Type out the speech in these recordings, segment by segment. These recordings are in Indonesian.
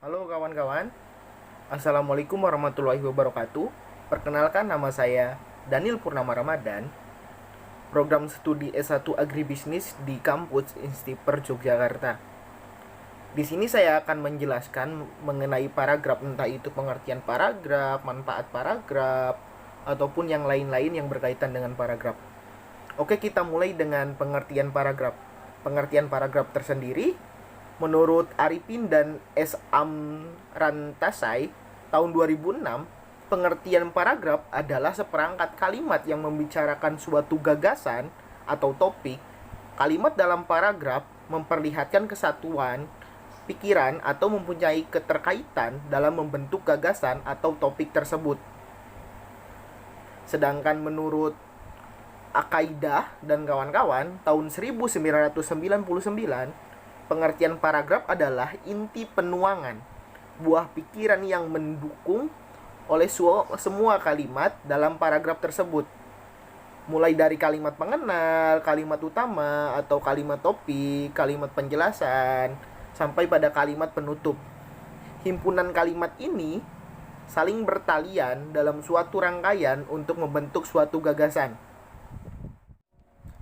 Halo kawan-kawan, Assalamualaikum warahmatullahi wabarakatuh. Perkenalkan, nama saya Daniel Purnama Ramadan, program studi S1 Agribisnis di kampus Instiper Yogyakarta. Di sini saya akan menjelaskan mengenai paragraf, entah itu pengertian paragraf, manfaat paragraf, ataupun yang lain-lain yang berkaitan dengan paragraf. Oke, kita mulai dengan pengertian paragraf. Pengertian paragraf tersendiri menurut Arifin dan S. Amrantasai tahun 2006, pengertian paragraf adalah seperangkat kalimat yang membicarakan suatu gagasan atau topik. Kalimat dalam paragraf memperlihatkan kesatuan pikiran atau mempunyai keterkaitan dalam membentuk gagasan atau topik tersebut. Sedangkan menurut Akaidah dan kawan-kawan tahun 1999, pengertian paragraf adalah inti penuangan buah pikiran yang mendukung oleh semua kalimat dalam paragraf tersebut. Mulai dari kalimat pengenal, kalimat utama atau kalimat topik, kalimat penjelasan, sampai pada kalimat penutup. Himpunan kalimat ini saling bertalian dalam suatu rangkaian untuk membentuk suatu gagasan.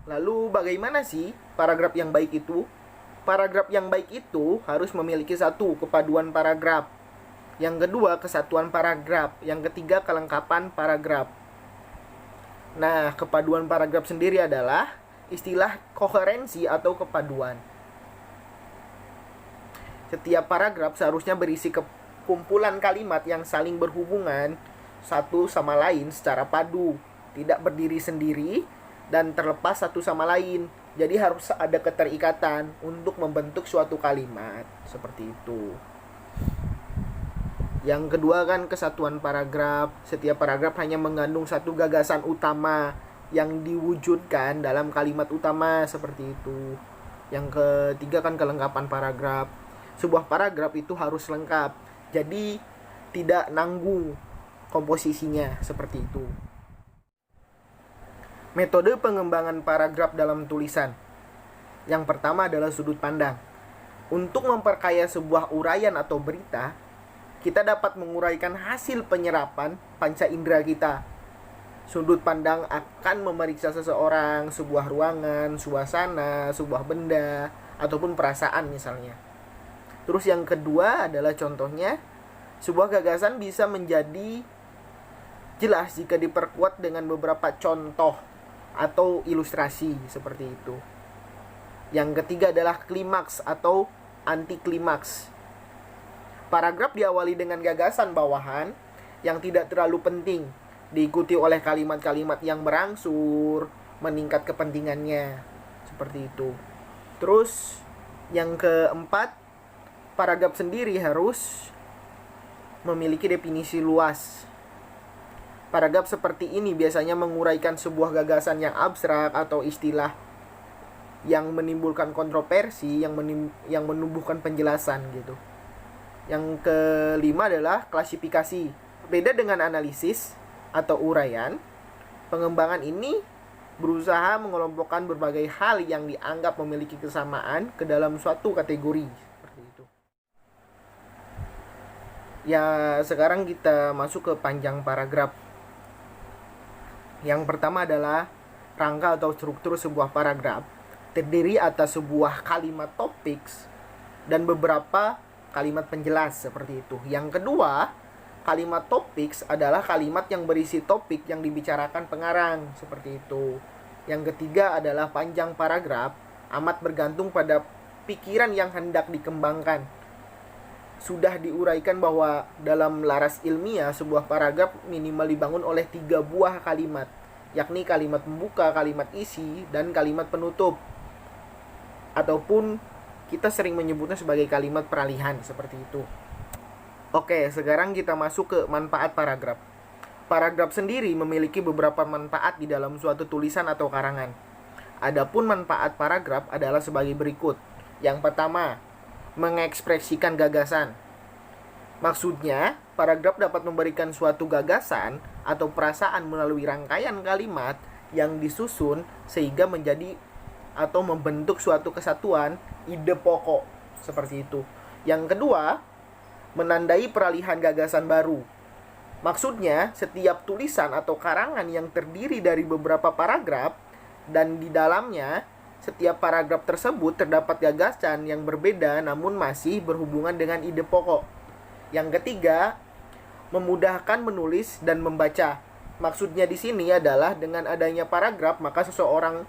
Lalu bagaimana sih paragraf yang baik itu? Paragraf yang baik itu harus memiliki satu, kepaduan paragraf. Yang kedua, kesatuan paragraf. Yang ketiga, kelengkapan paragraf. Nah, kepaduan paragraf sendiri adalah istilah koherensi atau kepaduan. Setiap paragraf seharusnya berisi kumpulan kalimat yang saling berhubungan satu sama lain secara padu, tidak berdiri sendiri dan terlepas satu sama lain. Jadi harus ada keterikatan untuk membentuk suatu kalimat seperti itu. Yang kedua kan kesatuan paragraf. Setiap paragraf hanya mengandung satu gagasan utama yang diwujudkan dalam kalimat utama seperti itu. Yang ketiga kan kelengkapan paragraf. Sebuah paragraf itu harus lengkap. Jadi tidak nanggung komposisinya seperti itu. Metode pengembangan paragraf dalam tulisan. Yang pertama adalah sudut pandang. Untuk memperkaya sebuah uraian atau berita, kita dapat menguraikan hasil penyerapan panca indera kita. Sudut pandang akan memeriksa seseorang, sebuah ruangan, suasana, sebuah benda, ataupun perasaan misalnya. Terus yang kedua adalah contohnya, sebuah gagasan bisa menjadi jelas jika diperkuat dengan beberapa contoh atau ilustrasi seperti itu. Yang ketiga adalah klimaks atau anti klimaks. Paragraf diawali dengan gagasan bawahan yang tidak terlalu penting, diikuti oleh kalimat-kalimat yang berangsur meningkat kepentingannya seperti itu. Terus yang keempat, paragraf sendiri harus memiliki definisi luas. Paragraf seperti ini biasanya menguraikan sebuah gagasan yang abstrak atau istilah yang menimbulkan kontroversi, yang menumbuhkan penjelasan gitu. Yang kelima adalah klasifikasi. Beda dengan analisis atau uraian, pengembangan ini berusaha mengelompokkan berbagai hal yang dianggap memiliki kesamaan ke dalam suatu kategori seperti itu. Ya, sekarang kita masuk ke panjang paragraf. Yang pertama adalah rangka atau struktur sebuah paragraf terdiri atas sebuah kalimat topik dan beberapa kalimat penjelas seperti itu. Yang kedua, kalimat topik adalah kalimat yang berisi topik yang dibicarakan pengarang seperti itu. Yang ketiga adalah panjang paragraf amat bergantung pada pikiran yang hendak dikembangkan. Sudah diuraikan bahwa dalam laras ilmiah sebuah paragraf minimal dibangun oleh 3 buah kalimat, yakni kalimat pembuka, kalimat isi, dan kalimat penutup. Ataupun kita sering menyebutnya sebagai kalimat peralihan seperti itu. Oke, sekarang kita masuk ke manfaat paragraf. Paragraf sendiri memiliki beberapa manfaat di dalam suatu tulisan atau karangan. Adapun manfaat paragraf adalah sebagai berikut. Yang pertama, mengekspresikan gagasan. Maksudnya, paragraf dapat memberikan suatu gagasan atau perasaan melalui rangkaian kalimat yang disusun sehingga menjadi atau membentuk suatu kesatuan ide pokok seperti itu. Yang kedua, menandai peralihan gagasan baru. Maksudnya, setiap tulisan atau karangan yang terdiri dari beberapa paragraf dan di dalamnya setiap paragraf tersebut terdapat gagasan yang berbeda namun masih berhubungan dengan ide pokok. Yang ketiga, memudahkan menulis dan membaca. Maksudnya di sini adalah dengan adanya paragraf maka seseorang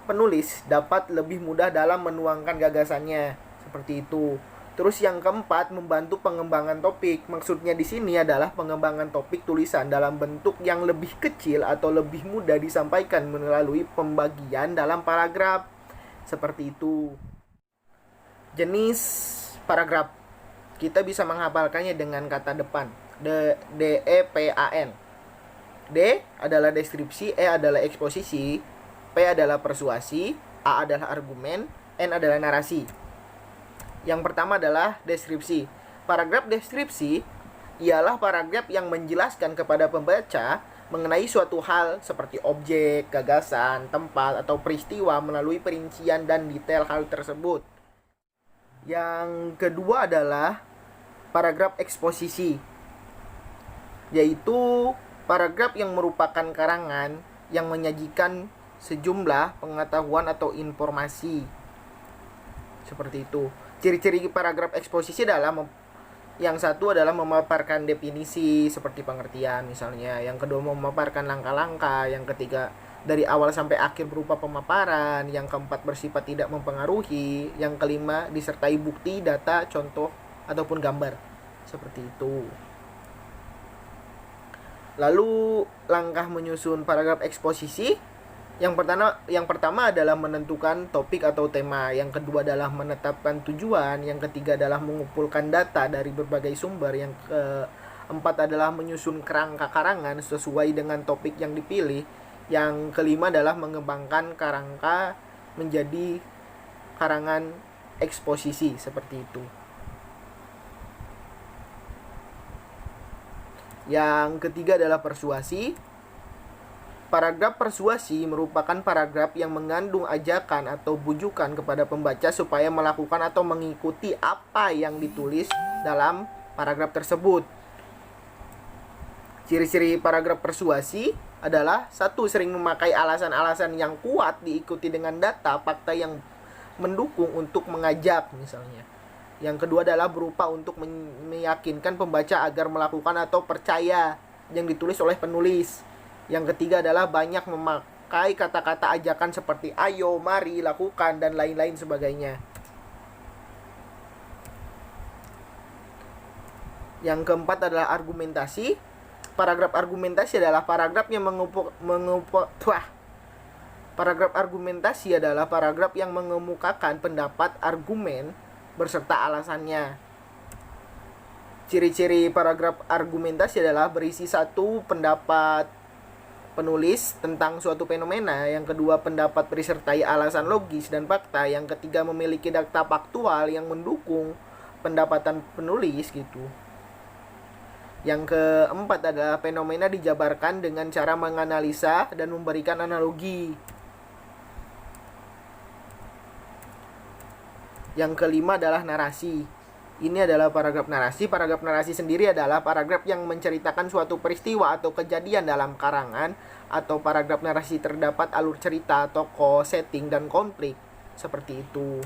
penulis dapat lebih mudah dalam menuangkan gagasannya. Seperti itu. Terus yang keempat, membantu pengembangan topik. Maksudnya di sini adalah pengembangan topik tulisan dalam bentuk yang lebih kecil atau lebih mudah disampaikan melalui pembagian dalam paragraf. Seperti itu. Jenis paragraf. Kita bisa menghafalkannya dengan kata depan. DEPAN. D adalah deskripsi, E adalah eksposisi, P adalah persuasi, A adalah argumen, N adalah narasi. Yang pertama adalah deskripsi. Paragraf deskripsi ialah paragraf yang menjelaskan kepada pembaca mengenai suatu hal seperti objek, gagasan, tempat, atau peristiwa melalui perincian dan detail hal tersebut. Yang kedua adalah paragraf eksposisi, yaitu paragraf yang merupakan karangan yang menyajikan sejumlah pengetahuan atau informasi. Seperti itu. Ciri-ciri paragraf eksposisi adalah yang satu adalah memaparkan definisi seperti pengertian misalnya, yang kedua memaparkan langkah-langkah, yang ketiga dari awal sampai akhir berupa pemaparan, yang keempat bersifat tidak mempengaruhi, yang kelima disertai bukti, data, contoh ataupun gambar. Seperti itu. Lalu langkah menyusun paragraf eksposisi. Yang pertama adalah menentukan topik atau tema, yang kedua adalah menetapkan tujuan, yang ketiga adalah mengumpulkan data dari berbagai sumber, yang keempat adalah menyusun kerangka karangan sesuai dengan topik yang dipilih, yang kelima adalah mengembangkan kerangka menjadi karangan eksposisi. Seperti itu. Yang ketiga adalah persuasi. Paragraf persuasi merupakan paragraf yang mengandung ajakan atau bujukan kepada pembaca supaya melakukan atau mengikuti apa yang ditulis dalam paragraf tersebut. Ciri-ciri paragraf persuasi adalah satu, sering memakai alasan-alasan yang kuat diikuti dengan data, fakta yang mendukung untuk mengajak misalnya. Yang kedua adalah berupa untuk meyakinkan pembaca agar melakukan atau percaya yang ditulis oleh penulis. Yang ketiga adalah banyak memakai kata-kata ajakan seperti ayo, mari, lakukan, dan lain-lain sebagainya. Yang keempat adalah argumentasi. Paragraf argumentasi adalah paragraf yang Paragraf argumentasi adalah paragraf yang mengemukakan pendapat, argumen, berserta alasannya. Ciri-ciri paragraf argumentasi adalah berisi satu, pendapat penulis tentang suatu fenomena, yang kedua pendapat disertai alasan logis dan fakta, yang ketiga memiliki data faktual yang mendukung pendapatan penulis gitu. Yang keempat adalah fenomena dijabarkan dengan cara menganalisa dan memberikan analogi. Yang kelima adalah narasi. Ini adalah paragraf narasi. Paragraf narasi sendiri adalah paragraf yang menceritakan suatu peristiwa atau kejadian dalam karangan, atau paragraf narasi terdapat alur cerita, tokoh, setting, dan konflik. Seperti itu.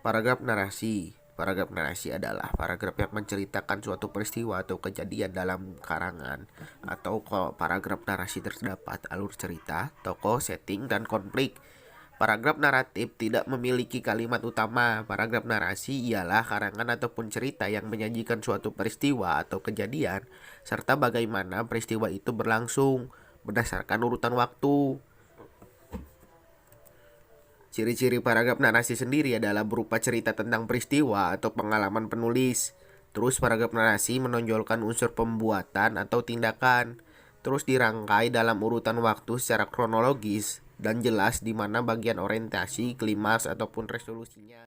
Paragraf narasi. Paragraf narasi adalah paragraf yang menceritakan suatu peristiwa atau kejadian dalam karangan, atau kalau paragraf narasi terdapat alur cerita, tokoh, setting, dan konflik. Paragraf naratif tidak memiliki kalimat utama. Paragraf narasi ialah karangan ataupun cerita yang menyajikan suatu peristiwa atau kejadian, serta bagaimana peristiwa itu berlangsung berdasarkan urutan waktu. Ciri-ciri paragraf narasi sendiri adalah berupa cerita tentang peristiwa atau pengalaman penulis. Terus paragraf narasi menonjolkan unsur pembuatan atau tindakan. Terus dirangkai dalam urutan waktu secara kronologis dan jelas di mana bagian orientasi, klimaks ataupun resolusinya.